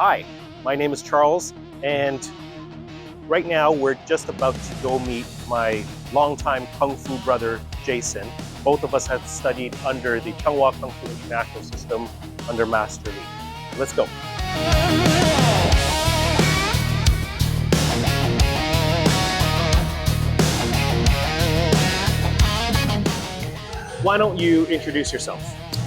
Hi, my name is Charles, and right now we're just about to go meet my longtime Kung Fu brother, Jason. Both of us have studied under the Chungwahkungfu International System under Master Lee. Let's go. Why don't you introduce yourself?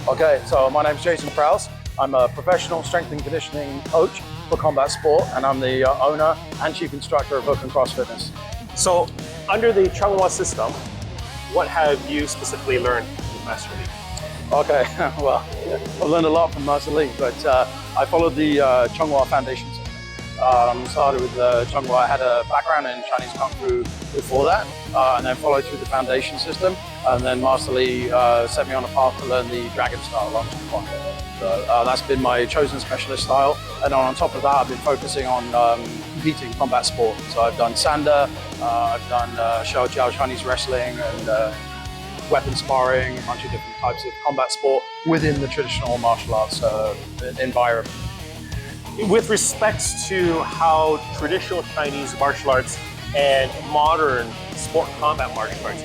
Okay, so my name's Jason Prowse. I'm a professional strength and conditioning coach for combat sport, and I'm the owner and chief instructor of Hook and Cross Fitness. So, under the Chungwa system, what have you specifically learned from Master Lee? Okay, well, I've learned a lot from Master Lee, but I followed the Chungwa Foundation system. Started with Chungwa. I had a background in Chinese Kung Fu before that, and then followed through the foundation system, and then Master Lee set me on a path to learn the dragonstyle long jump. So that's been my chosen specialist style, and on top of that, I've been focusing on competing combat sport. So I've done Sanda, I've done Xiao Jiao Chinese wrestling, and weapon sparring, a bunch of different types of combat sport within the traditional martial arts environment. With respect to how traditional Chinese martial arts and modern sport combat martial arts,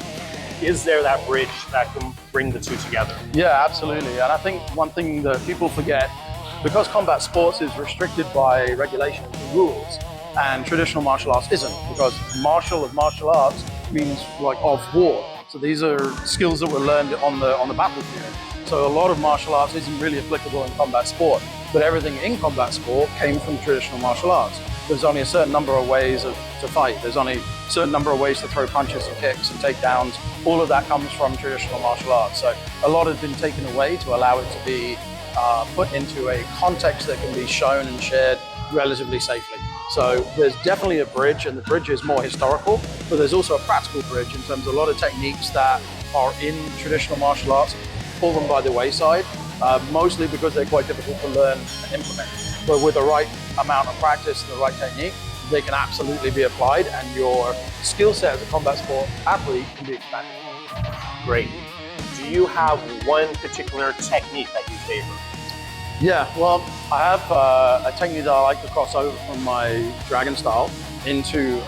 is there that bridge that can bring the two together? Yeah, absolutely. And I think one thing that people forget, because combat sports is restricted by regulations and rules, and traditional martial arts isn't, because martial arts means like of war. So these are skills that were learned on the battlefield. So a lot of martial arts isn't really applicable in combat sport, but everything in combat sport came from traditional martial arts. There's only a certain number of ways to fight. There's only a certain number of ways to throw punches and kicks and takedowns. All of that comes from traditional martial arts. So a lot has been taken away to allow it to be put into a context that can be shown and shared relatively safely. So there's definitely a bridge, and the bridge is more historical, but there's also a practical bridge in terms of a lot of techniques that are in traditional martial arts fallen by the wayside, mostly because they're quite difficult to learn and implement. But with the right amount of practice and the right technique, they can absolutely be applied, and your skill set as a combat sport athlete can be expanded. Great. Do you have one particular technique that you favor? Yeah, well, I have a technique that I like to cross over from my dragon style into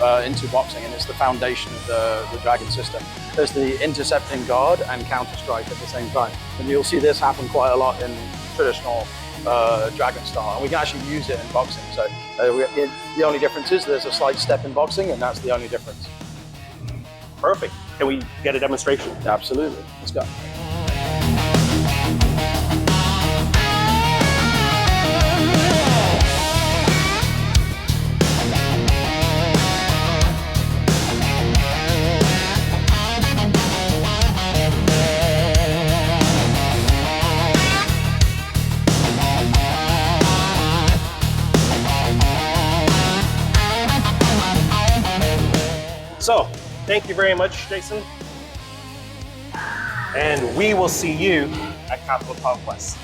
boxing, and it's the foundation of the dragon system. There's the intercepting guard and counter strike at the same time, and you'll see this happen quite a lot in traditional dragon style, and we can actually use it in boxing. So the only difference is there's a slight step in boxing, and that's the only difference. Perfect. Can we get a demonstration? Absolutely. Let's go. So, thank you very much, Jason. And we will see you at Capital Conquest.